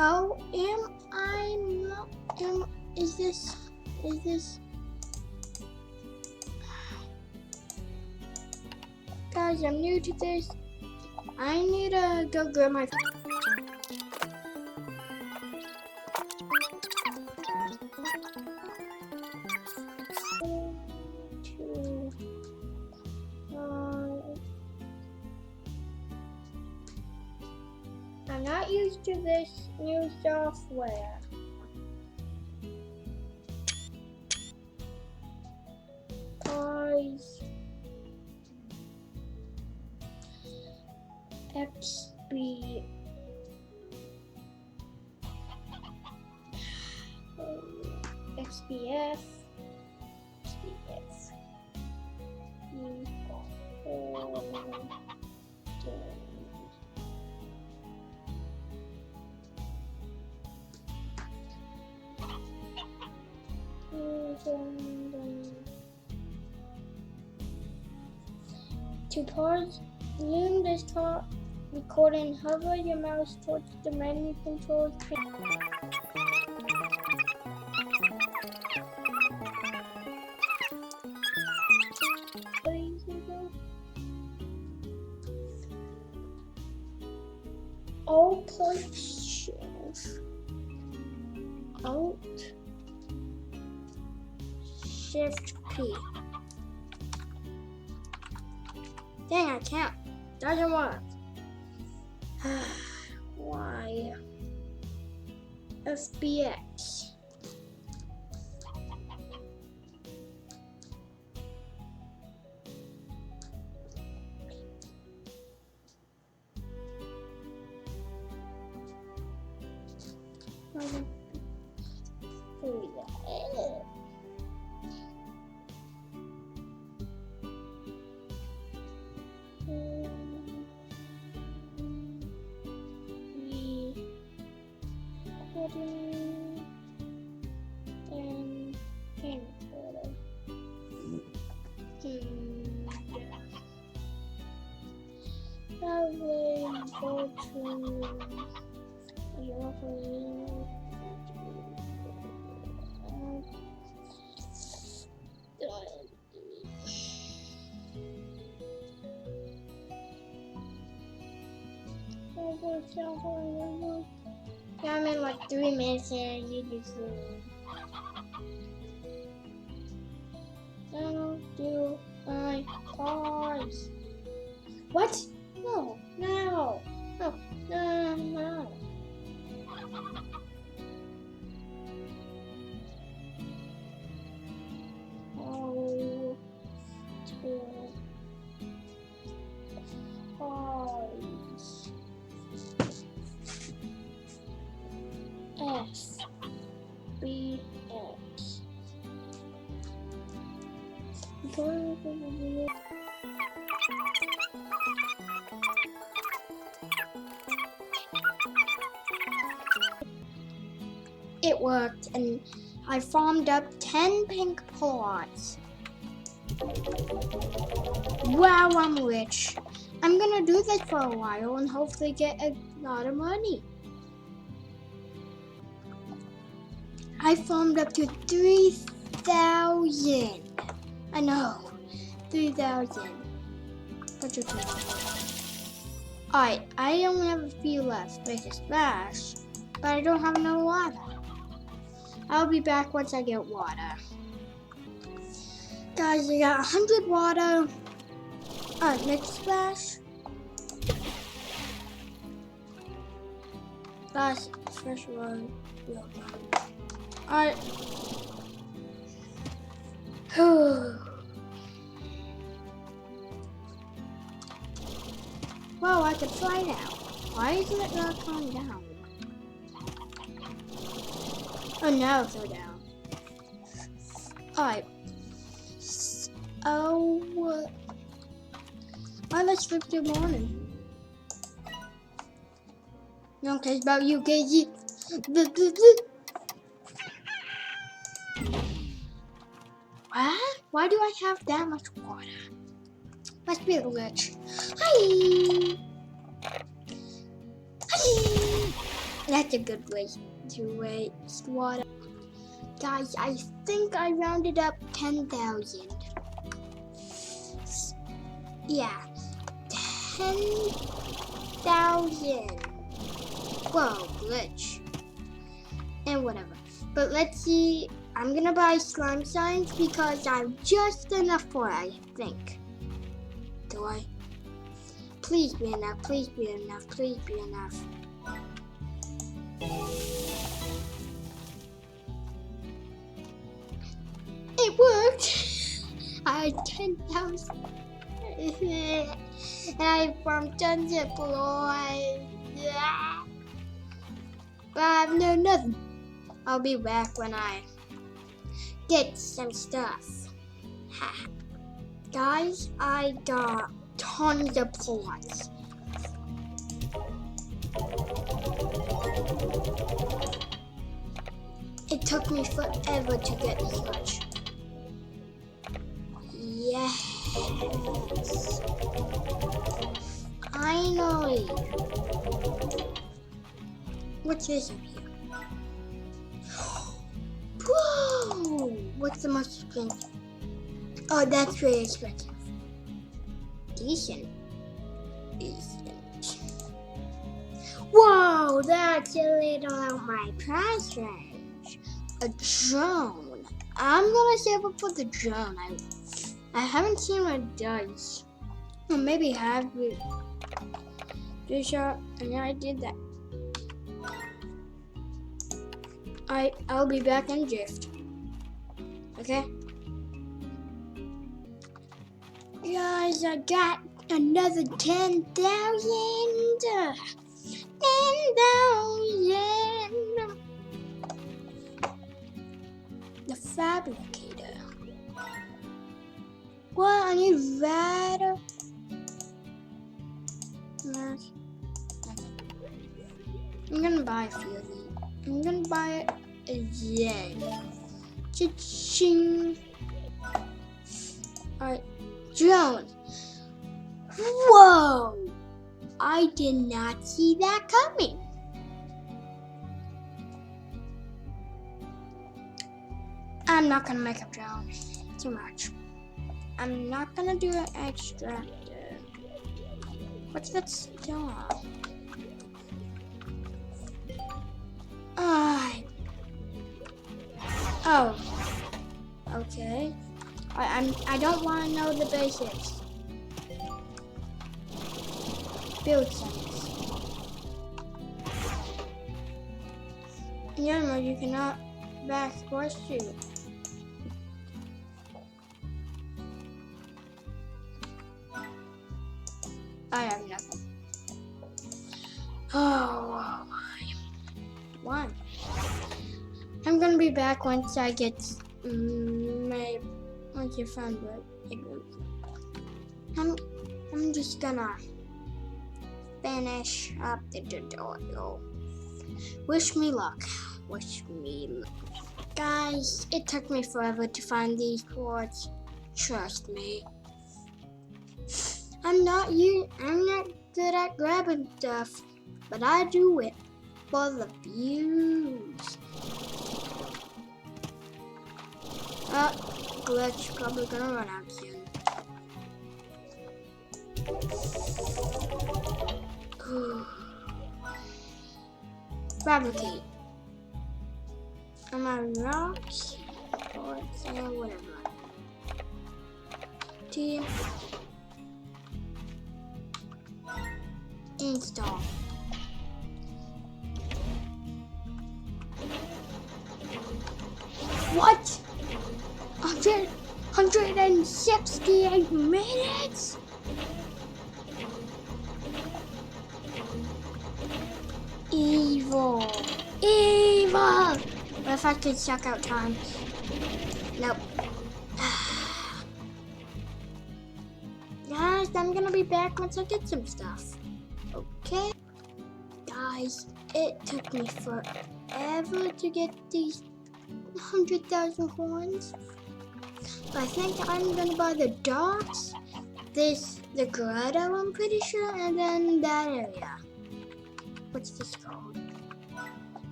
Oh, am I not? Is this? Guys, I'm new to this. I need to go grab my. I'm not used to this new software. Guys, XB. XBF. To pause, zoom desktop, record and hover your mouse towards the menu controls. Alt Shift P. Dang, I can't. Doesn't work. Why? FBX. Yeah, I'm in like 3 minutes and you just do my pause. What? No. Oh, two pause. FBX. It worked, and I farmed up 10 pink plots. Wow, I'm rich. I'm gonna do this for a while and hopefully get a lot of money. I farmed up to 3,000. I know, 3,000. Alright, I only have a few left. Make a splash, but I don't have enough water. I'll be back once I get water. Guys, I got 100 water. Alright, next splash. Last fresh one. Alright. Whoa, I can fly now. Why isn't it not coming down? Oh no, it's down. Alright. Oh. Alright, let's flip the morning. No one cares about you, Casey. What? Why do I have that much water? Must be a glitch. Hi! Hi! That's a good way to waste water. Guys, I think I rounded up 10,000. Yeah, 10,000. Whoa, glitch. And whatever. But let's see. I'm gonna buy slime signs because I'm just enough for it, I think. Do I? Please be enough, please be enough, please be enough. It worked! I had 10,000. And I farmed tons of boys. But I have no nothing. I'll be back when I get some stuff. Guys, I got tons of points. It took me forever to get this much. Yes. Finally. What's this up here? Whoa! What's the most expensive? Oh, that's really expensive. Decent. Whoa, that's a little out my price range. A drone. I'm gonna save up for the drone. I haven't seen what it does. Or maybe have it. And I did that. I'll be back in Drift. Okay? Guys, I got another 10,000. 10,000. The fabricator. What? I need that. I'm gonna buy a few of these. I'm gonna buy a yen. Cha-ching. Alright, drone. Whoa! I did not see that coming. I'm not gonna make a drone. Too much. I'm not gonna do an extractor. What's that stuff? Oh. Okay. I don't want to know the basics. Build settings. Yeah, no, you cannot back question. I have nothing. Oh, why? I'm gonna be back once I get once you found what it was. I'm just gonna finish up the tutorial. Wish me luck. Wish me luck. Guys, it took me forever to find these ports. Trust me. I'm not good at grabbing stuff, but I do it for the views. Glitch, probably gonna run out soon. Fabricate. Am I rocks? Or whatever. Team. Install. What? 168 minutes? Evil. Evil! What if I could suck out time? Nope. Guys, I'm gonna be back once I get some stuff. Okay? Guys, it took me forever to get these 100,000 coins. I think I'm gonna buy the docks, the grotto, I'm pretty sure, and then that area. What's this called?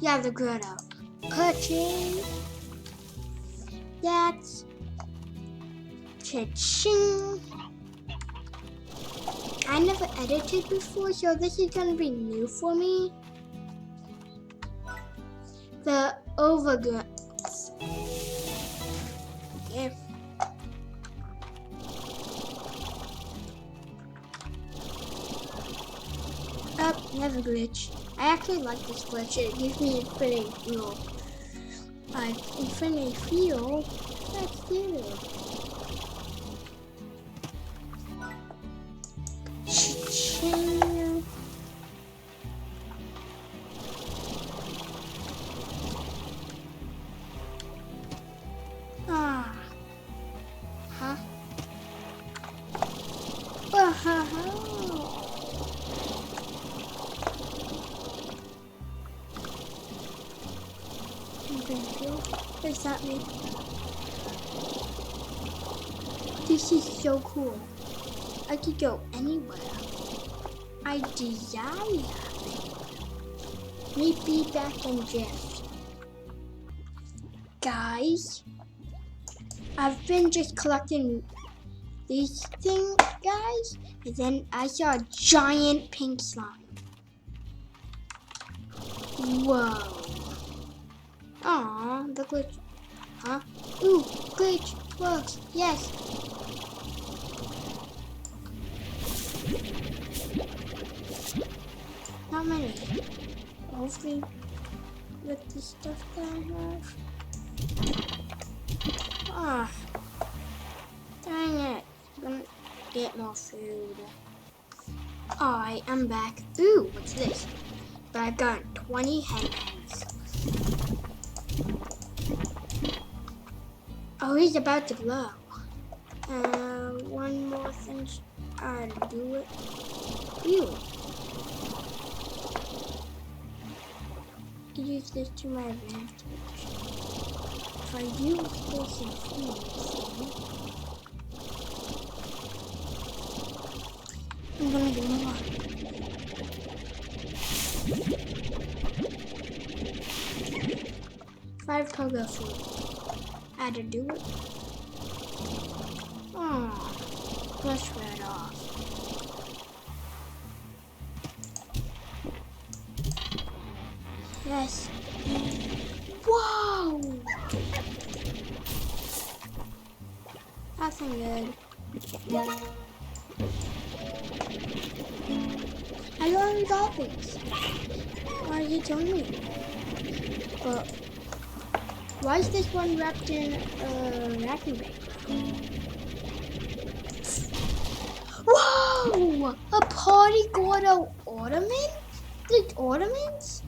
Yeah, the grotto. Purchase. That's cha-ching. I never edited before, so this is gonna be new for me. The overgrowth. Yeah. Oh, never glitch. I actually like this glitch. It gives me infinity fuel. Infinity fuel? That's new. Cha-ching. Ah. Huh? What does that mean? This is so cool. I could go anywhere I desire. Meet me back in Jeff. Guys, I've been just collecting these things, guys, and then I saw a giant pink slime. Whoa. Aw, the glitch. Huh? Ooh, glitch works. Yes. Not many. Hopefully, with the stuff that I have. Ah. Dang it. I'm gonna get more food. I am back. Ooh, what's this? But I've got 20 heads. Oh, he's about to blow. One more thing to do it. Ew. Use this to my advantage. If I use this in food, I'm gonna do more. Five pogo food. I had to do it. Oh, let's right off. Yes. Whoa! That's not good. I already got these. Why are you telling me? But why is this one wrapped in wrapping paper? Whoa! A party Gordo ornament? The ornaments?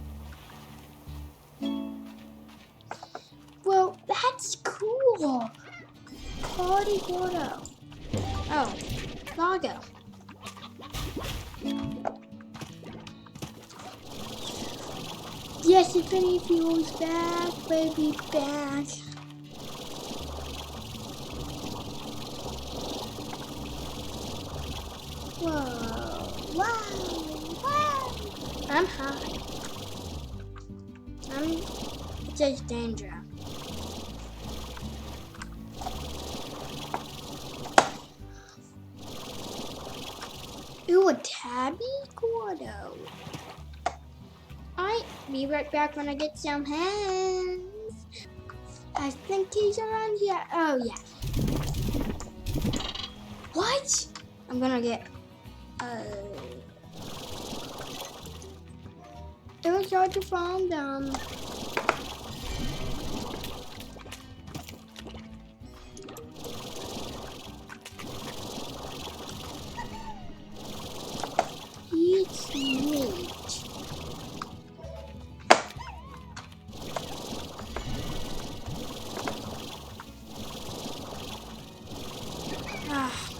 Well, that's cool. Party Gordo. Oh, Lago. Yes, Infinity Fuel's back, baby, back. Whoa, wow, wow. I'm high. It's just danger. Ooh, a tabby Gordo. Alright, be right back when I get some hands. I think he's around here. Oh, yeah. What? I'm gonna get, it was hard to find them. Eat meat.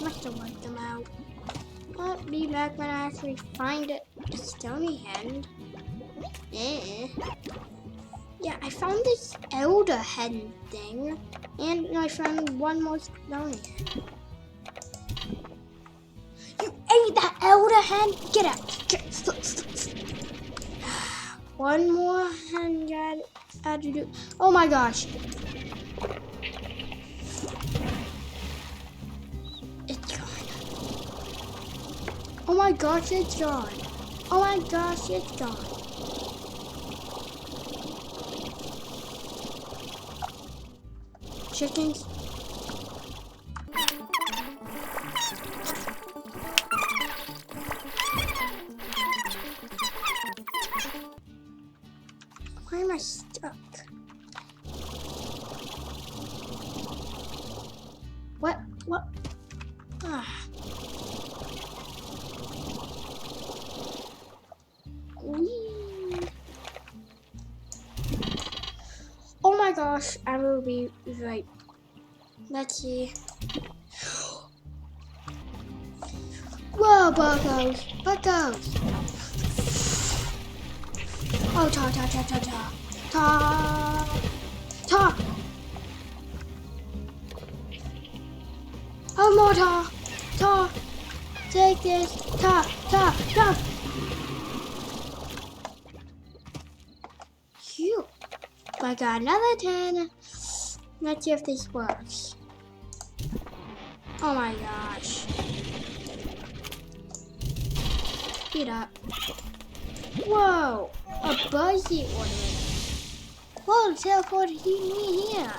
Must have wiped them out. I'll be back when I actually find it. A stony hen. Yeah, I found this elder hen thing, and I found one more stony hen. You ate that elder hen? Get out! one more 100 had to do. Oh my gosh. It's gone. Oh my gosh, it's gone. Oh my gosh, it's gone. Chickens. Why am I stuck? What? Ah. Whee. Oh my gosh, I will be right. Let's see. Whoa, buggos. Oh, ta. Oh, more ta. Take this, ta. Phew. I got another 10. Let's see if this works. Oh my gosh. Speed up. Whoa, a buzzy ornament. Whoa, teleported me here.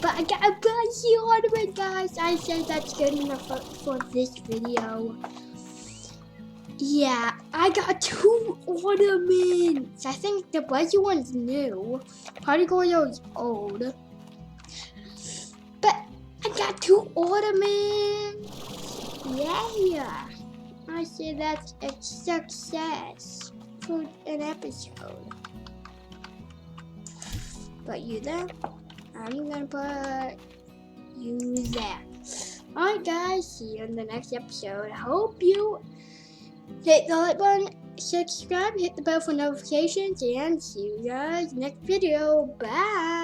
But I got a buzzy ornament, guys. I said that's good enough for this video. Yeah, I got 2 ornaments. I think the buzzy one's new. Party Goyo's old. But I got 2 ornaments. Yeah. I say that's a success for an episode. But you there, I'm gonna put you there. Alright guys, see you in the next episode. Hope you hit the like button, subscribe, hit the bell for notifications, and see you guys next video. Bye!